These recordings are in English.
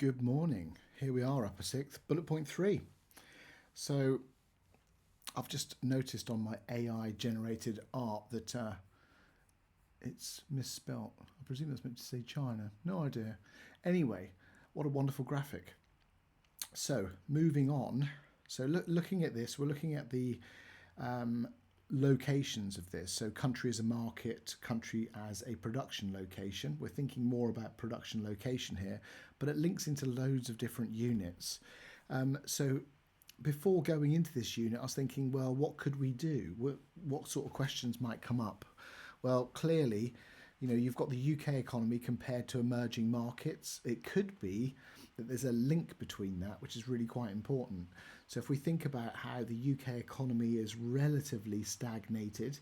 Good morning. Here we are, upper sixth, bullet point 3. So I've just noticed on my AI generated art that it's misspelt. I presume that's meant to say China. No idea. Anyway, what a wonderful graphic. So moving on. So looking at this, we're looking at the locations of this. So country as a market, country as a production location. We're thinking more about production location here, but it links into loads of different units. So before going into this unit, I was thinking, well, what could we do? What sort of questions might come up? Well, clearly, you've got the UK economy compared to emerging markets. It could be that there's a link between that, which is really quite important. So if we think about how the UK economy is relatively stagnated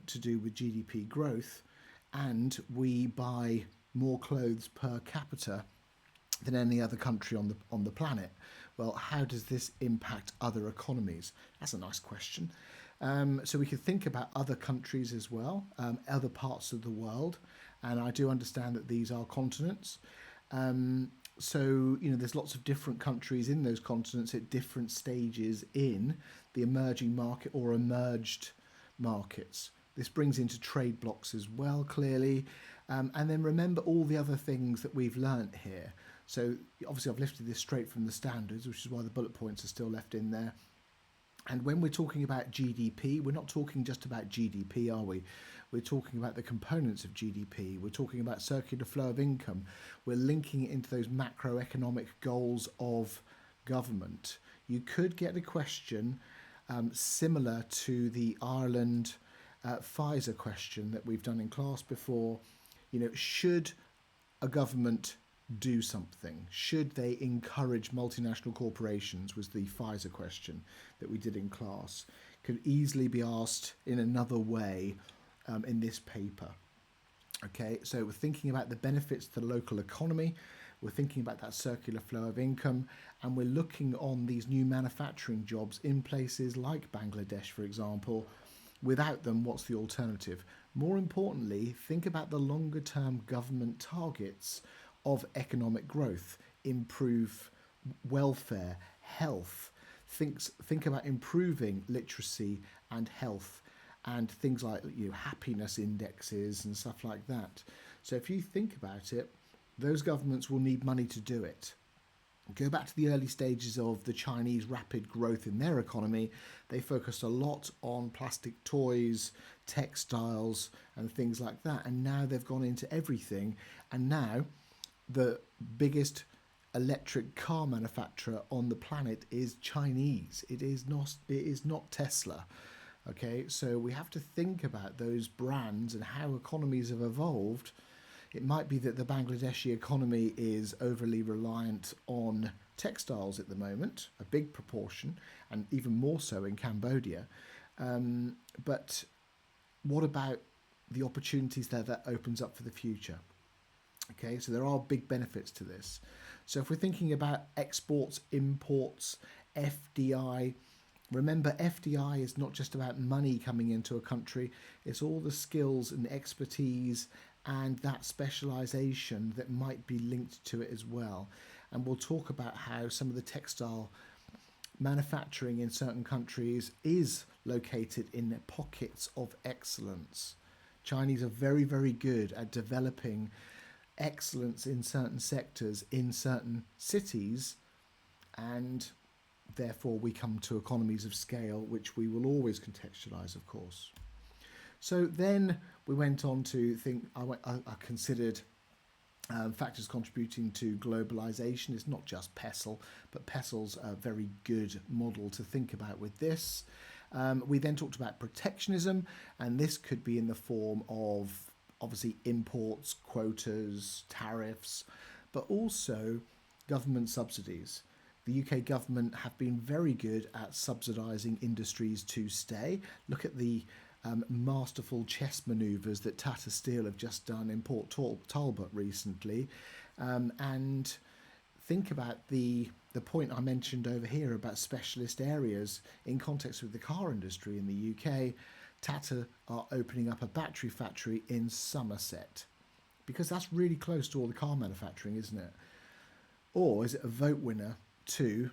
to do with GDP growth, and we buy more clothes per capita than any other country on the planet, well, how does this impact other economies? That's a nice question. So we could think about other countries as well, other parts of the world, and I do understand that these are continents. So there's lots of different countries in those continents at different stages in the emerging market or emerged markets. This brings into trade blocks as well, clearly. And then remember all the other things that we've learnt here. So obviously I've lifted this straight from the standards, which is why the bullet points are still left in there. And when we're talking about GDP, we're not talking just about GDP, are we? We're talking about the components of GDP. We're talking about circular flow of income. We're linking it into those macroeconomic goals of government. You could get a question similar to the Ireland Pfizer question that we've done in class before. Should a government do something? Should they encourage multinational corporations, was the Pfizer question that we did in class. Could easily be asked in another way in this paper. Okay, so we're thinking about the benefits to the local economy, we're thinking about that circular flow of income, and we're looking on these new manufacturing jobs in places like Bangladesh, for example. Without them, what's the alternative? More importantly, think about the longer term government targets of economic growth, improve welfare, health. Think about improving literacy and health and things like happiness indexes and stuff like that. So if you think about it, those governments will need money to do it. Go back to the early stages of the Chinese rapid growth in their economy. They focused a lot on plastic toys, textiles and things like that. And now they've gone into everything. And now the biggest electric car manufacturer on the planet is Chinese. It is not Tesla. Okay, so we have to think about those brands and how economies have evolved. It might be that the Bangladeshi economy is overly reliant on textiles at the moment, a big proportion, and even more so in Cambodia. But what about the opportunities that opens up for the future? Okay, so there are big benefits to this. So if we're thinking about exports, imports, FDI, remember FDI is not just about money coming into a country, it's all the skills and expertise and that specialisation that might be linked to it as well. And we'll talk about how some of the textile manufacturing in certain countries is located in pockets of excellence. Chinese are very, very good at developing excellence in certain sectors, in certain cities, and therefore we come to economies of scale, which we will always contextualise, of course. So then we went on to think, I considered factors contributing to globalisation. It's not just PESTLE, but PESTLE's a very good model to think about with this. We then talked about protectionism, and this could be in the form of obviously imports, quotas, tariffs, but also government subsidies. The UK government have been very good at subsidising industries to stay. Look at the masterful chess manoeuvres that Tata Steel have just done in Port Talbot recently. And think about the point I mentioned over here about specialist areas in context with the car industry in the UK. Tata are opening up a battery factory in Somerset because that's really close to all the car manufacturing, isn't it? Or is it a vote winner to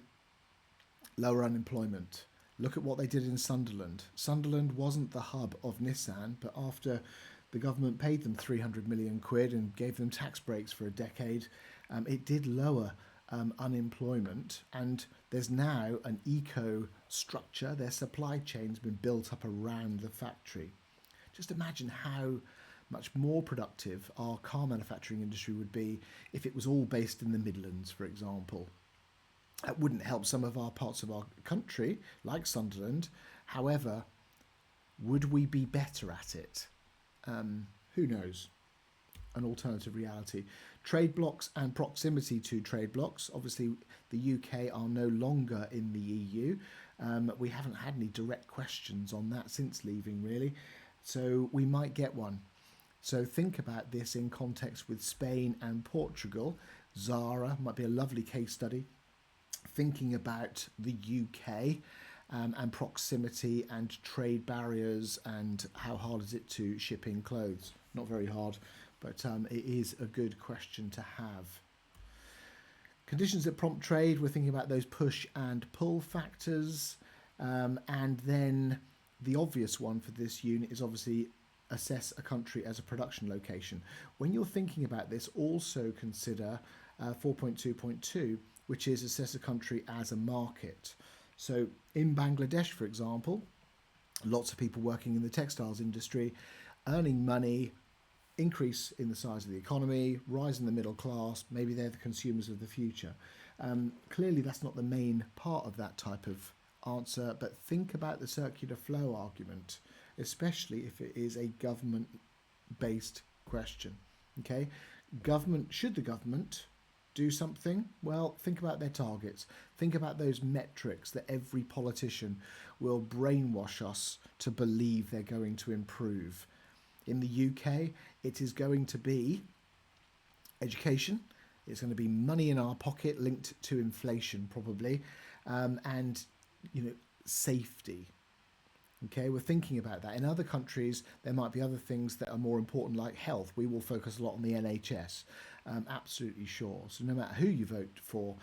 lower unemployment? Look at what they did in Sunderland. Sunderland wasn't the hub of Nissan, but after the government paid them 300 million quid and gave them tax breaks for a decade, it did lower unemployment. And there's now an eco structure. Their supply chain's been built up around the factory. Just imagine how much more productive our car manufacturing industry would be if it was all based in the Midlands, for example. That wouldn't help some of our parts of our country, like Sunderland. However, would we be better at it? Who knows? An alternative reality. Trade blocks and proximity to trade blocks. Obviously, the UK are no longer in the EU. We haven't had any direct questions on that since leaving, really. So we might get one. So think about this in context with Spain and Portugal. Zara might be a lovely case study. Thinking about the UK and proximity and trade barriers and how hard is it to ship in clothes? Not very hard, but it is a good question to have. Conditions that prompt trade, we're thinking about those push and pull factors. And then the obvious one for this unit is obviously assess a country as a production location. When you're thinking about this, also consider 4.2.2, which is assess a country as a market. So in Bangladesh, for example, lots of people working in the textiles industry, earning money, increase in the size of the economy, rise in the middle class, maybe they're the consumers of the future. Clearly that's not the main part of that type of answer, but think about the circular flow argument, especially if it is a government-based question. Okay, should the government do something? Well, think about their targets. Think about those metrics that every politician will brainwash us to believe they're going to improve. In the UK, it is going to be education. It's going to be money in our pocket linked to inflation, probably, and safety. Okay, we're thinking about that. In other countries, there might be other things that are more important, like health. We will focus a lot on the NHS, absolutely sure. So no matter who you vote for,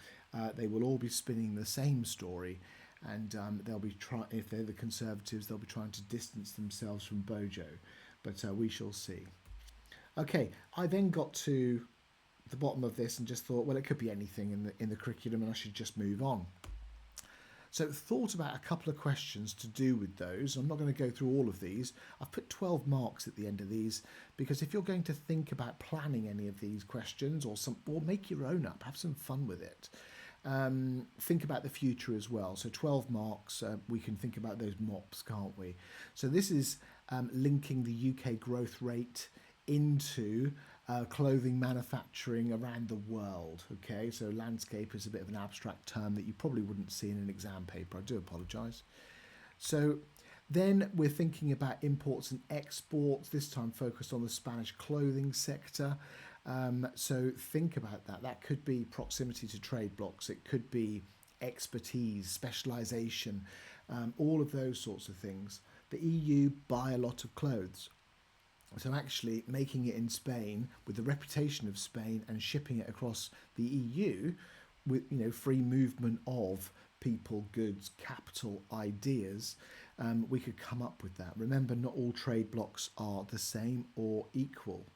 they will all be spinning the same story, and they'll be if they're the Conservatives, they'll be trying to distance themselves from Bojo. But we shall see. Okay, I then got to the bottom of this and just thought, well, it could be anything in the curriculum, and I should just move on. So thought about a couple of questions to do with those. I'm not going to go through all of these. I've put 12 marks at the end of these because if you're going to think about planning any of these questions or make your own up, have some fun with it. Think about the future as well. So 12 marks, we can think about those MOPs, can't we? So this is linking the UK growth rate into clothing manufacturing around the world. Okay, so landscape is a bit of an abstract term that you probably wouldn't see in an exam paper. I do apologise. So then we're thinking about imports and exports, this time focused on the Spanish clothing sector. So think about that. That could be proximity to trade blocks. It could be expertise, specialisation, all of those sorts of things. The EU buy a lot of clothes. So actually making it in Spain with the reputation of Spain and shipping it across the EU with free movement of people, goods, capital, ideas, we could come up with that. Remember, not all trade blocks are the same or equal.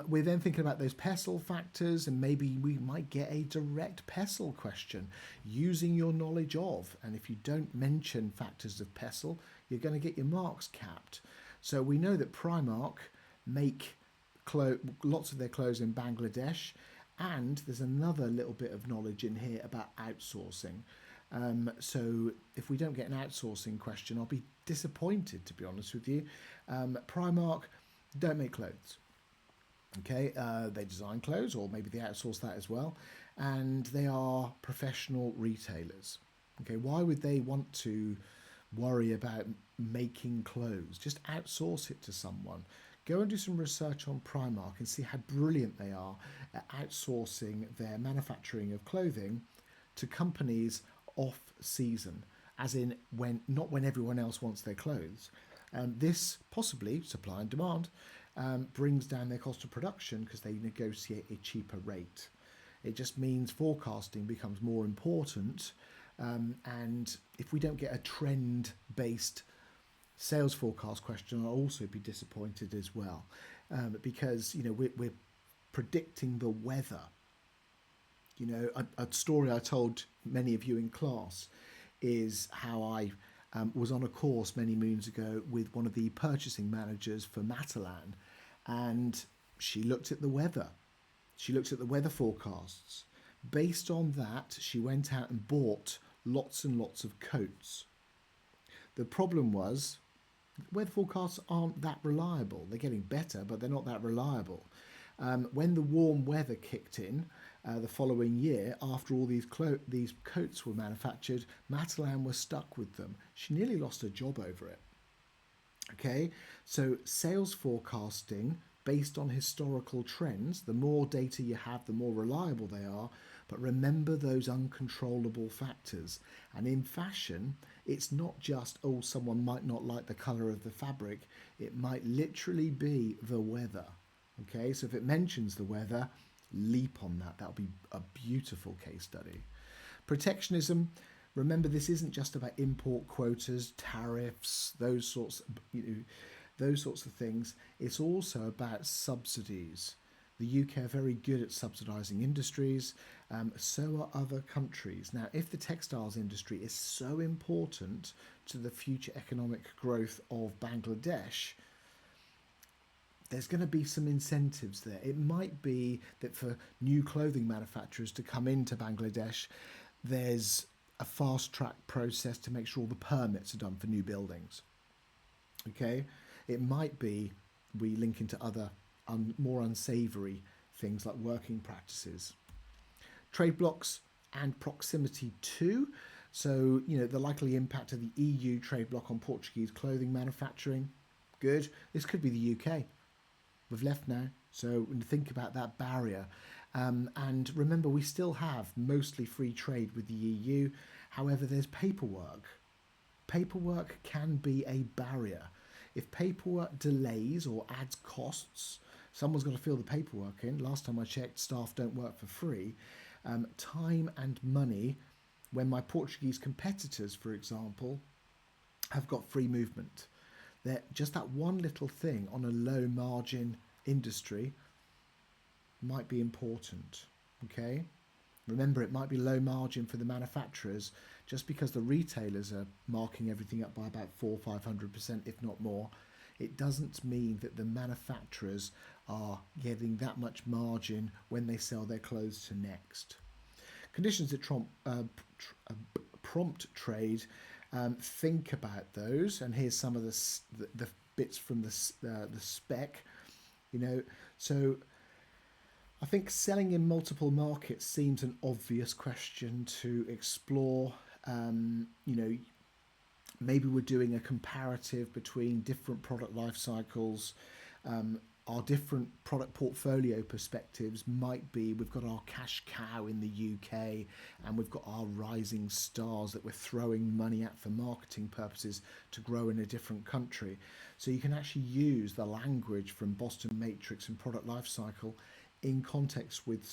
We're then thinking about those PESTLE factors, and maybe we might get a direct PESTLE question using your knowledge of. And if you don't mention factors of PESTLE, you're going to get your marks capped. So we know that Primark make lots of their clothes in Bangladesh, and there's another little bit of knowledge in here about outsourcing. So if we don't get an outsourcing question, I'll be disappointed, to be honest with you. Primark don't make clothes. Okay, they design clothes, or maybe they outsource that as well, and they are professional retailers. Okay, why would they want to worry about making clothes? Just outsource it to someone. Go and do some research on Primark and see how brilliant they are at outsourcing their manufacturing of clothing to companies off season, as in not when everyone else wants their clothes. This possibly, supply and demand, brings down their cost of production because they negotiate a cheaper rate. It just means forecasting becomes more important. And if we don't get a trend-based sales forecast question, I'll also be disappointed as well, because we're predicting the weather. A story I told many of you in class is how I was on a course many moons ago with one of the purchasing managers for Matalan, and she looked at the weather. She looked at the weather forecasts. Based on that, she went out and bought lots and lots of coats. The problem was, weather forecasts aren't that reliable. They're getting better, but they're not that reliable. When the warm weather kicked in the following year, after all these coats were manufactured, Matalan was stuck with them. She nearly lost her job over it. Okay, so sales forecasting based on historical trends, the more data you have, the more reliable they are. But remember those uncontrollable factors. And in fashion, it's not just, oh, someone might not like the colour of the fabric. It might literally be the weather. Okay, so if it mentions the weather, leap on that. That'll be a beautiful case study. Protectionism. Remember, this isn't just about import quotas, tariffs, those sorts of things. It's also about subsidies. The UK are very good at subsidising industries, so are other countries. Now, if the textiles industry is so important to the future economic growth of Bangladesh, there's going to be some incentives there. It might be that for new clothing manufacturers to come into Bangladesh, there's a fast-track process to make sure all the permits are done for new buildings. Okay? It might be we link into other more unsavoury things like working practices. Trade blocks and proximity to. So, the likely impact of the EU trade block on Portuguese clothing manufacturing. Good. This could be the UK. We've left now, so think about that barrier. And remember, we still have mostly free trade with the EU. However, there's paperwork. Paperwork can be a barrier. If paperwork delays or adds costs, someone's got to fill the paperwork in. Last time I checked, staff don't work for free. Time and money, when my Portuguese competitors, for example, have got free movement. Just that one little thing on a low margin industry might be important, okay? Remember, it might be low margin for the manufacturers just because the retailers are marking everything up by about 400-500%, if not more. It doesn't mean that the manufacturers are getting that much margin when they sell their clothes to Next. Conditions that prompt trade. Think about those, and here's some of the bits from the spec. So I think selling in multiple markets seems an obvious question to explore. Maybe we're doing a comparative between different product life cycles. Our different product portfolio perspectives might be, we've got our cash cow in the UK and we've got our rising stars that we're throwing money at for marketing purposes to grow in a different country. So you can actually use the language from Boston Matrix and product life cycle in context with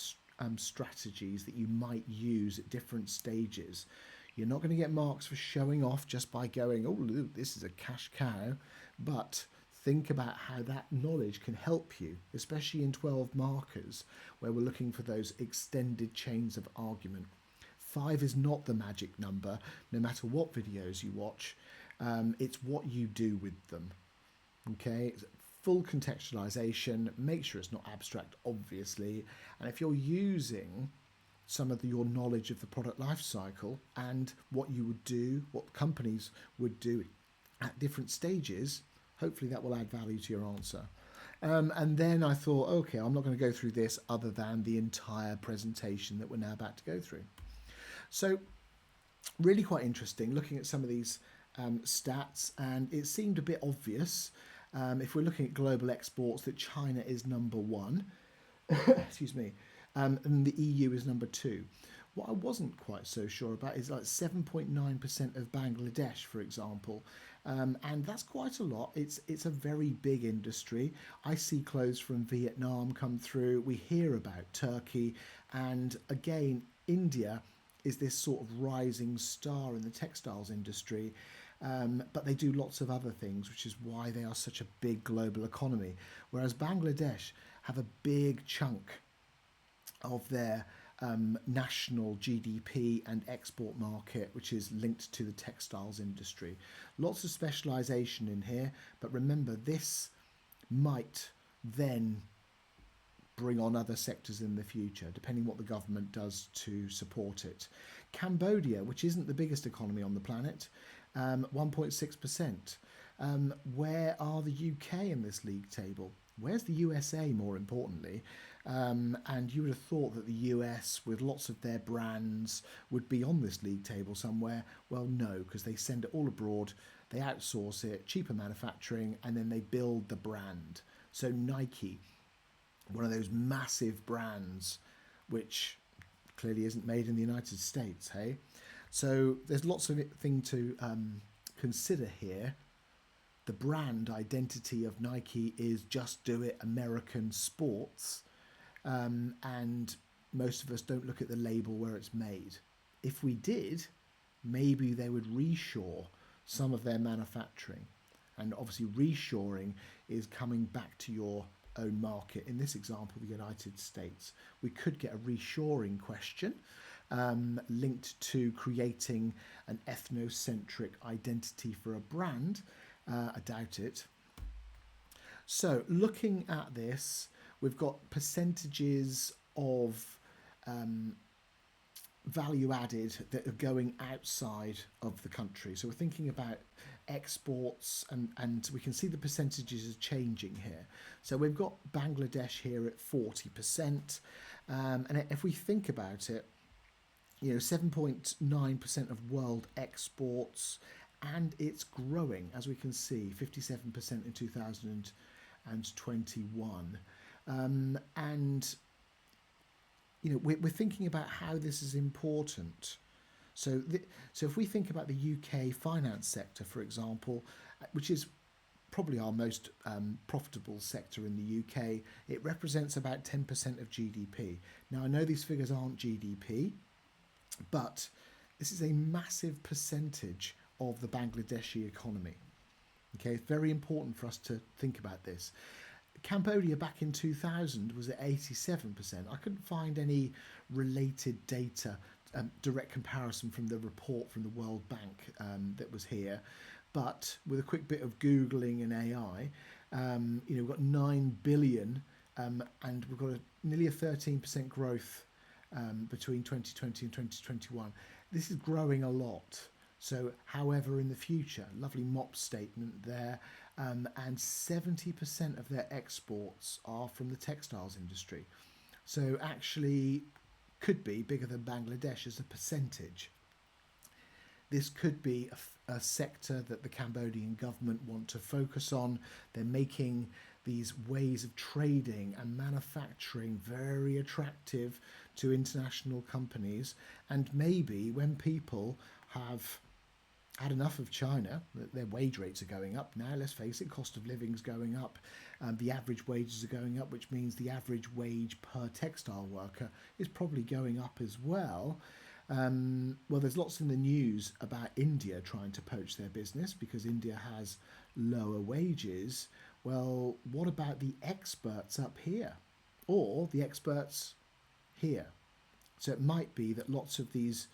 strategies that you might use at different stages. You're not going to get marks for showing off just by going, oh, look, this is a cash cow, but think about how that knowledge can help you, especially in 12 markers, where we're looking for those extended chains of argument. 5 is not the magic number, no matter what videos you watch. It's what you do with them. Okay, full contextualization, make sure it's not abstract, obviously. And if you're using some of your knowledge of the product life cycle and what you would do, what companies would do at different stages, hopefully that will add value to your answer. And then I thought, okay, I'm not going to go through this other than the entire presentation that we're now about to go through. So really quite interesting looking at some of these stats, and it seemed a bit obvious if we're looking at global exports that China is number 1, excuse me, and the EU is number 2. What I wasn't quite so sure about is like 7.9% of Bangladesh, for example. And that's quite a lot. It's a very big industry. I see clothes from Vietnam come through. We hear about Turkey, and again, India is this sort of rising star in the textiles industry. But they do lots of other things, which is why they are such a big global economy. Whereas Bangladesh have a big chunk of their national GDP and export market, which is linked to the textiles industry. Lots of specialisation in here, but remember, this might then bring on other sectors in the future, depending what the government does to support it. Cambodia, which isn't the biggest economy on the planet, 1.6%. Where are the UK in this league table? Where's the USA, more importantly? And you would have thought that the US, with lots of their brands, would be on this league table somewhere. Well, no, because they send it all abroad, they outsource it, cheaper manufacturing, and then they build the brand. So Nike, one of those massive brands, which clearly isn't made in the United States, hey? So there's lots of thing to consider here. The brand identity of Nike is just do it American sports, and most of us don't look at the label where it's made. If we did, maybe they would reshore some of their manufacturing. And obviously reshoring is coming back to your own market. In this example, the United States. We could get a reshoring question linked to creating an ethnocentric identity for a brand. I doubt it. So looking at this, we've got percentages of value added that are going outside of the country. So we're thinking about exports, and we can see the percentages are changing here. So we've got Bangladesh here at 40%. And if we think about it, 7.9% of world exports, and it's growing, as we can see, 57% in 2021. And we're thinking about how this is important. So if we think about the UK finance sector, for example, which is probably our most profitable sector in the UK, it represents about 10% of GDP. Now, I know these figures aren't GDP, but this is a massive percentage of the Bangladeshi economy. Okay, it's very important for us to think about this. Cambodia back in 2000 was at 87%. I couldn't find any related data, direct comparison from the report from the World Bank that was here. But with a quick bit of Googling and AI, we've got 9 billion and we've got nearly a 13% growth between 2020 and 2021. This is growing a lot. So, however, in the future, lovely mop statement there, and 70% of their exports are from the textiles industry. So, actually, could be bigger than Bangladesh as a percentage. This could be a sector that the Cambodian government want to focus on. They're making these ways of trading and manufacturing very attractive to international companies. And maybe when people have had enough of China, their wage rates are going up now, let's face it, cost of living's going up, the average wages are going up, which means the average wage per textile worker is probably going up as well. Well, there's lots in the news about India trying to poach their business because India has lower wages. Well, what about the experts up here or the experts here? So it might be that lots of these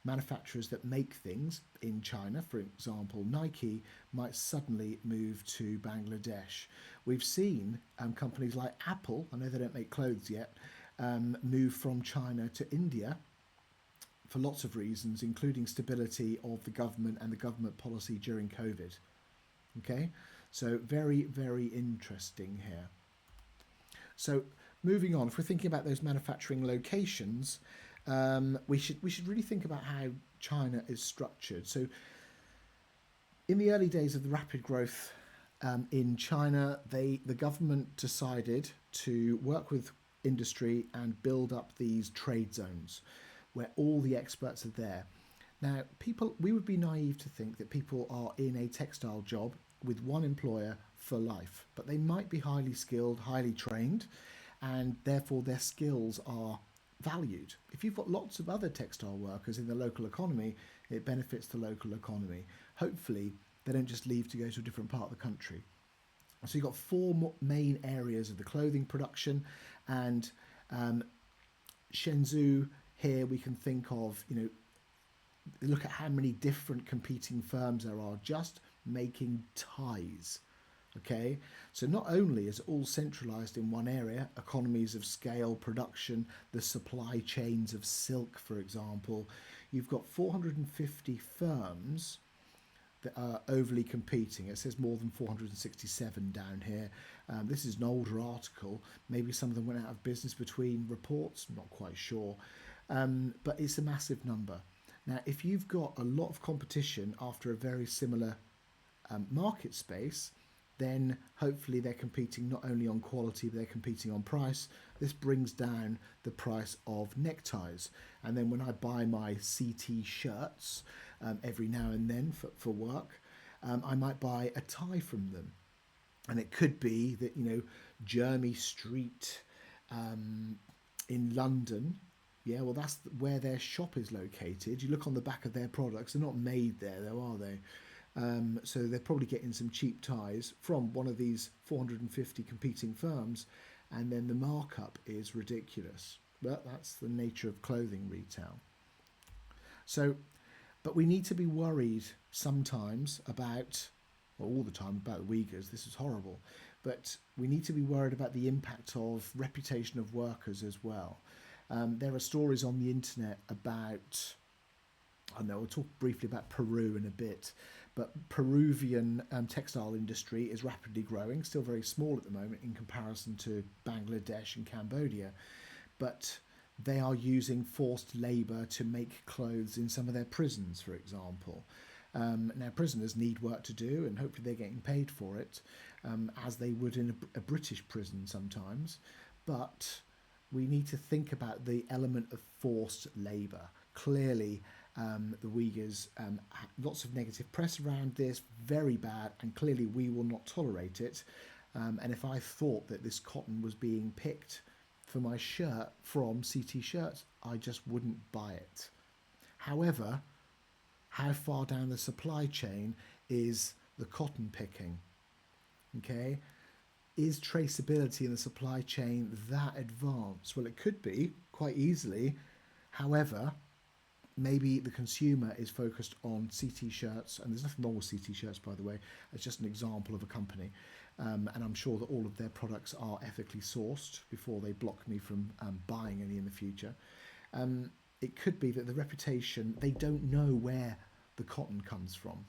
manufacturers that make things in China, for example, Nike, might suddenly move to Bangladesh. We've seen companies like Apple, I know they don't make clothes yet, move from China to India for lots of reasons, including stability of the government and the government policy during COVID. Okay, so very, very interesting here. So moving on, if we're thinking about those manufacturing locations, we should really think about how China is structured. So in the early days of the rapid growth in China, the government decided to work with industry and build up these trade zones where all the experts are there. Now, we would be naive to think that people are in a textile job with one employer for life, but they might be highly skilled, highly trained, and therefore their skills are valued. If you've got lots of other textile workers in the local economy, it benefits the local economy. Hopefully, they don't just leave to go to a different part of the country. So you've got four main areas of the clothing production, and Shenzhou here we can think of, look at how many different competing firms there are just making ties. Okay, so not only is it all centralized in one area, economies of scale, production, the supply chains of silk, for example, you've got 450 firms that are overly competing. It says more than 467 down here. This is an older article. Maybe some of them went out of business between reports, I'm not quite sure. But it's a massive number. Now, if you've got a lot of competition after a very similar market space, then hopefully they're competing not only on quality, but they're competing on price. This brings down the price of neckties. And then when I buy my CT shirts every now and then for work, I might buy a tie from them. And it could be that, Jermy Street in London, yeah, well, that's where their shop is located. You look on the back of their products, they're not made there, though, are they? So they're probably getting some cheap ties from one of these 450 competing firms, and then the markup is ridiculous. But that's the nature of clothing retail. So, but we need to be worried sometimes about, well, all the time about the Uyghurs. This is horrible. But we need to be worried about the impact of reputation of workers as well. There are stories on the internet about, I know, we'll talk briefly about Peru in a bit, but Peruvian textile industry is rapidly growing, still very small at the moment in comparison to Bangladesh and Cambodia, but they are using forced labour to make clothes in some of their prisons, for example. Now, prisoners need work to do, and hopefully they're getting paid for it, as they would in a British prison sometimes, but we need to think about the element of forced labour. Clearly, the Uyghurs, lots of negative press around this, very bad, and clearly we will not tolerate it. And if I thought that this cotton was being picked for my shirt from CT Shirts, I just wouldn't buy it. However, how far down the supply chain is the cotton picking? Okay, is traceability in the supply chain that advanced? Well, it could be quite easily. However, maybe the consumer is focused on CT Shirts, and there's nothing wrong with CT Shirts, by the way. It's just an example of a company, and I'm sure that all of their products are ethically sourced before they block me from buying any in the future. It could be that the reputation, they don't know where the cotton comes from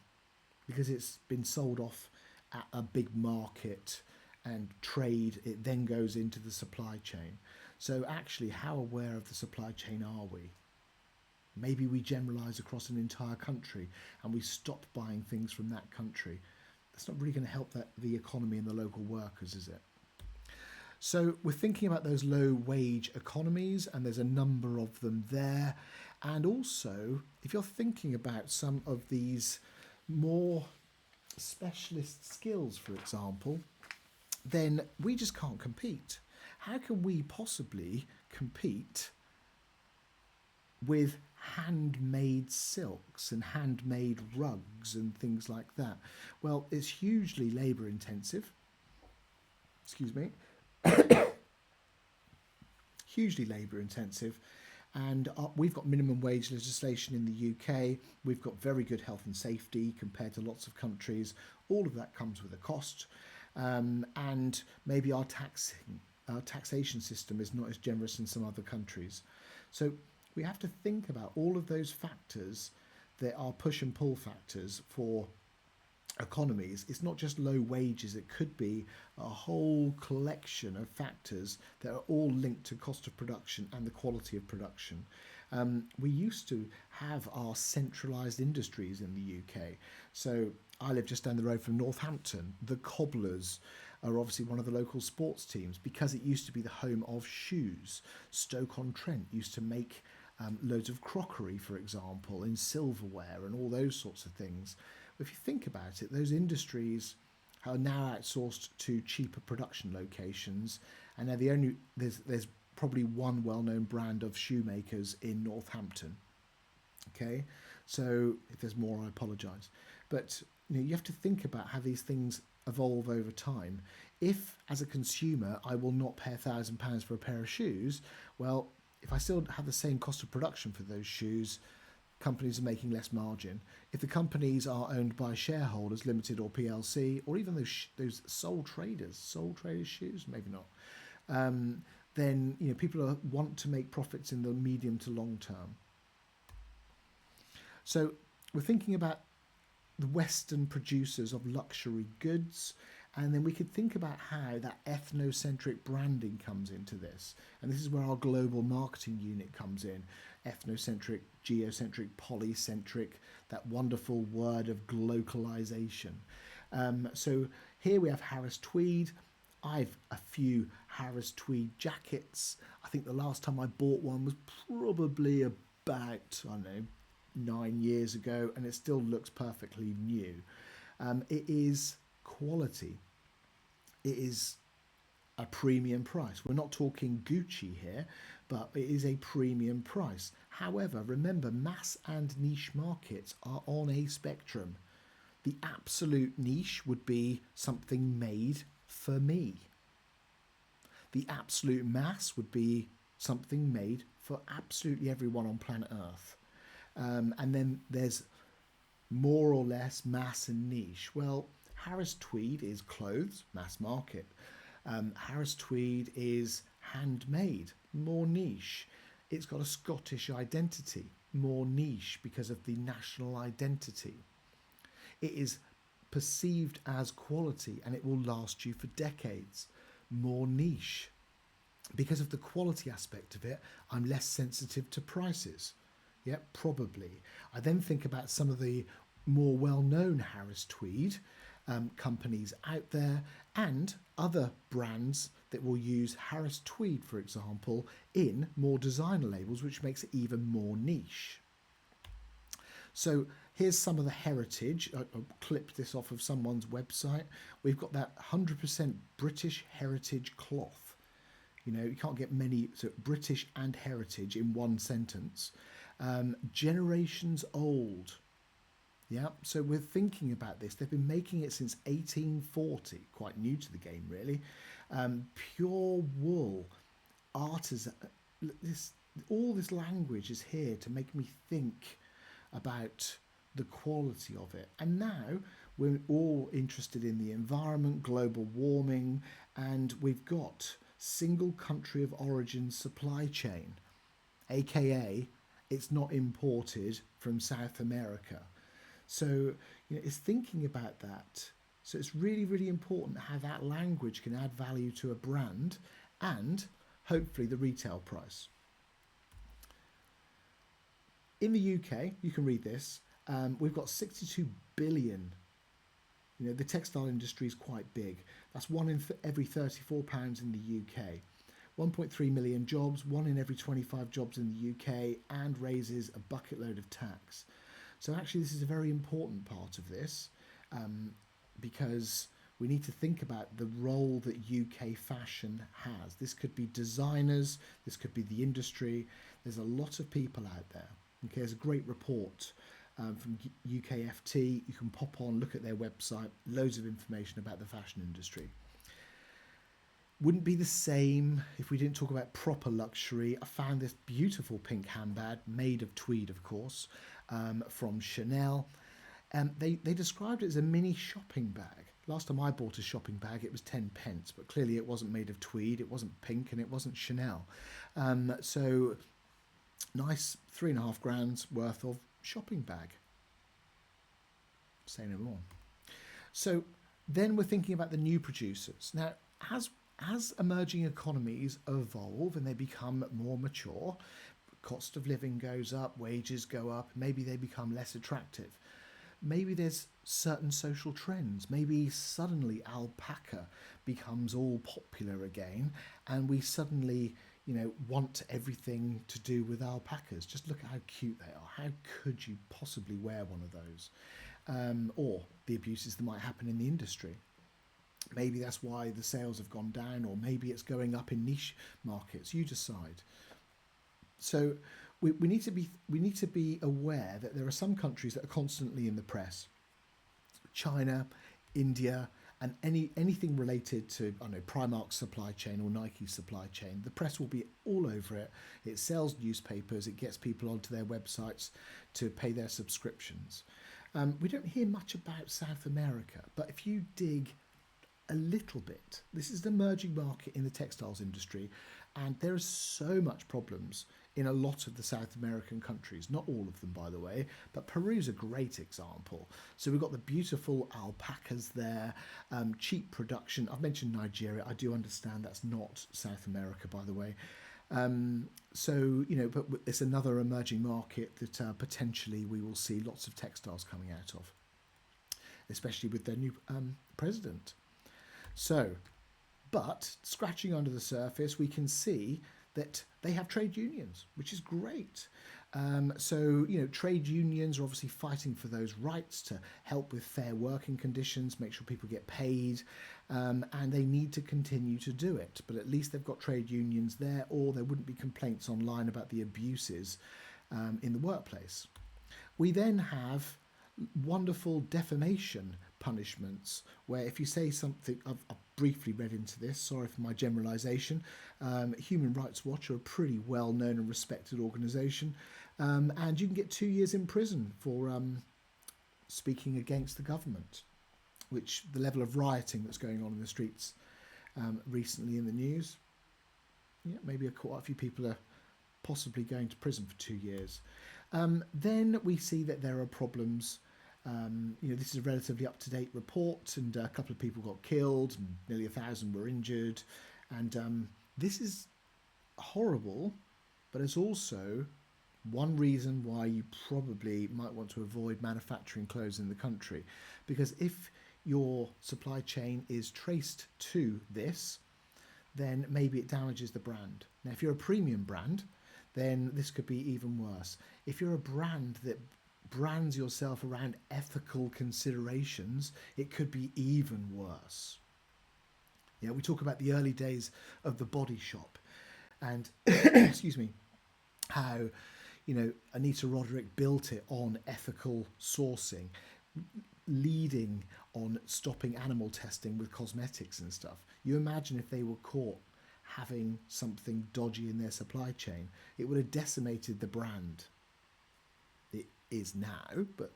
because it's been sold off at a big market and trade, it then goes into the supply chain. So actually, how aware of the supply chain are we? Maybe we generalise across an entire country and we stop buying things from that country. That's not really going to help the economy and the local workers, is it? So we're thinking about those low wage economies, and there's a number of them there. And also, if you're thinking about some of these more specialist skills, for example, then we just can't compete. How can we possibly compete with handmade silks and handmade rugs and things like that? Well, it's hugely labour intensive. Excuse me. Hugely labour intensive. And we've got minimum wage legislation in the UK. We've got very good health and safety compared to lots of countries. All of that comes with a cost. And maybe our taxation system is not as generous in some other countries. So we have to think about all of those factors that are push and pull factors for economies. It's not just low wages, it could be a whole collection of factors that are all linked to cost of production and the quality of production. We used to have our centralised industries in the UK. So I live just down the road from Northampton. The Cobblers are obviously one of the local sports teams because it used to be the home of shoes. Stoke-on-Trent used to make loads of crockery, for example, in silverware and all those sorts of things. If you think about it, those industries are now outsourced to cheaper production locations, and now there's probably one well-known brand of shoemakers in Northampton. Okay, so if there's more, I apologise, but you have to think about how these things evolve over time. If, as a consumer, I will not pay £1,000 for a pair of shoes, well, if I still have the same cost of production for those shoes, companies are making less margin. If the companies are owned by shareholders, limited or PLC, or even those sole traders shoes, maybe not, then people want to make profits in the medium to long term. So we're thinking about the Western producers of luxury goods, and then we could think about how that ethnocentric branding comes into this. And this is where our global marketing unit comes in. Ethnocentric, geocentric, polycentric, that wonderful word of globalisation. So here we have Harris Tweed. I've a few Harris Tweed jackets. I think the last time I bought one was probably about, I don't know, 9 years ago, and it still looks perfectly new. It is quality. It is a premium price. We're not talking Gucci here, but it is a premium price. However, remember, mass and niche markets are on a spectrum. The absolute niche would be something made for me. The absolute mass would be something made for absolutely everyone on planet Earth. And then there's more or less mass and niche. Well, Harris Tweed is clothes, mass market. Harris Tweed is handmade, more niche. It's got a Scottish identity, more niche because of the national identity. It is perceived as quality and it will last you for decades, more niche. Because of the quality aspect of it, I'm less sensitive to prices. Yeah, probably. I then think about some of the more well-known Harris Tweed companies out there and other brands that will use Harris Tweed, for example, in more designer labels, which makes it even more niche. So here's some of the heritage. I clipped this off of someone's website. We've got that 100% British heritage cloth. You can't get many, so British and heritage in one sentence. Generations old. Yeah, so we're thinking about this. They've been making it since 1840, quite new to the game, really. Pure wool, artisan. All this language is here to make me think about the quality of it. And now we're all interested in the environment, global warming, and we've got single country of origin supply chain, aka it's not imported from South America. So it's thinking about that. So it's really, really important how that language can add value to a brand and hopefully the retail price. In the UK, you can read this, we've got 62 billion. The textile industry is quite big. That's one in every £34 in the UK. 1.3 million jobs, one in every 25 jobs in the UK, and raises a bucket load of tax. So actually this is a very important part of this because we need to think about the role that UK fashion has. This could be designers, this could be the industry. There's a lot of people out there. Okay, there's a great report from UKFT. You can pop on, look at their website, loads of information about the fashion industry. Wouldn't be the same if we didn't talk about proper luxury. I found this beautiful pink handbag, made of tweed, of course, from Chanel. They described it as a mini shopping bag. Last time I bought a shopping bag, it was 10 pence, but clearly it wasn't made of tweed, it wasn't pink, and it wasn't Chanel. So nice 3.5 grand worth of shopping bag. Say no more. So then we're thinking about the new producers. Now, as emerging economies evolve and they become more mature, cost of living goes up, wages go up, maybe they become less attractive. Maybe there's certain social trends. Maybe suddenly alpaca becomes all popular again and we suddenly, want everything to do with alpacas. Just look at how cute they are. How could you possibly wear one of those? Or the abuses that might happen in the industry. Maybe that's why the sales have gone down, or maybe it's going up in niche markets. You decide. So we need to be aware that there are some countries that are constantly in the press. China, India, and anything related to, I don't know, Primark's supply chain or Nike's supply chain. The press will be all over it. It sells newspapers. It gets people onto their websites to pay their subscriptions. We don't hear much about South America, but if you dig a little bit, this is an emerging market in the textiles industry, and there are so much problems in a lot of the South American countries. Not all of them, by the way, but Peru's a great example. So we've got the beautiful alpacas there, cheap production. I've mentioned Nigeria. I do understand that's not South America, by the way. But it's another emerging market that potentially we will see lots of textiles coming out of, especially with their new president. So, but scratching under the surface, we can see that they have trade unions, which is great. Trade unions are obviously fighting for those rights to help with fair working conditions, make sure people get paid, and they need to continue to do it. But at least they've got trade unions there, or there wouldn't be complaints online about the abuses in the workplace. We then have wonderful defamation punishments, where if you say something, I've briefly read into this, sorry for my generalisation. Human Rights Watch are a pretty well known and respected organisation, and you can get 2 years in prison for speaking against the government, which the level of rioting that's going on in the streets recently in the news, maybe quite a few people are possibly going to prison for 2 years. Then we see that there are problems. This is a relatively up-to-date report, and a couple of people got killed, and nearly 1,000 were injured, and this is horrible, but it's also one reason why you probably might want to avoid manufacturing clothes in the country, because if your supply chain is traced to this, then maybe it damages the brand. Now, if you're a premium brand, then this could be even worse. If you're a brand that brands yourself around ethical considerations, it could be even worse. We talk about the early days of the Body Shop, and excuse me, how Anita Roderick built it on ethical sourcing, leading on stopping animal testing with cosmetics and stuff. You imagine if they were caught having something dodgy in their supply chain, it would have decimated the brand. It is now, but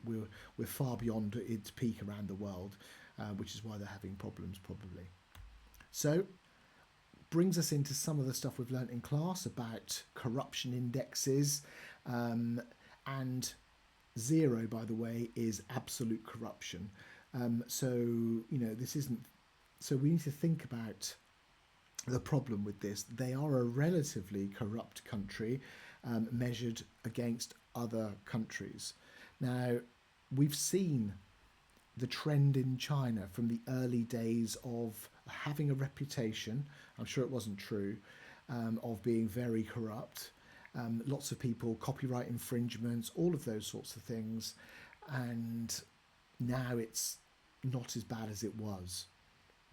we're far beyond its peak around the world, which is why they're having problems probably. So brings us into some of the stuff we've learnt in class about corruption indexes, and 0, by the way, is absolute corruption. This isn't. So we need to think about the problem with this. They are a relatively corrupt country, measured against other countries. Now, we've seen the trend in China from the early days of having a reputation, I'm sure it wasn't true, of being very corrupt. Lots of people, copyright infringements, all of those sorts of things. And now it's not as bad as it was.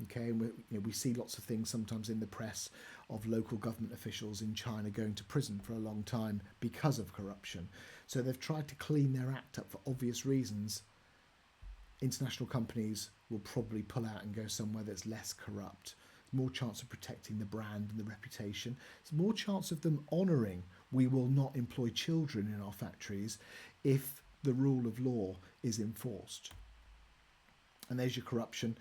Okay, and we see lots of things sometimes in the press of local government officials in China going to prison for a long time because of corruption. So they've tried to clean their act up for obvious reasons. International companies will probably pull out and go somewhere that's less corrupt. More chance of protecting the brand and the reputation. There's more chance of them honouring, we will not employ children in our factories if the rule of law is enforced. And there's your corruption.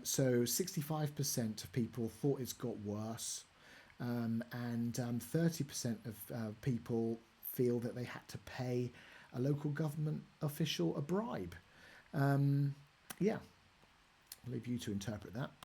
So 65% of people thought it's got worse, and 30% of people feel that they had to pay a local government official a bribe. I'll leave you to interpret that.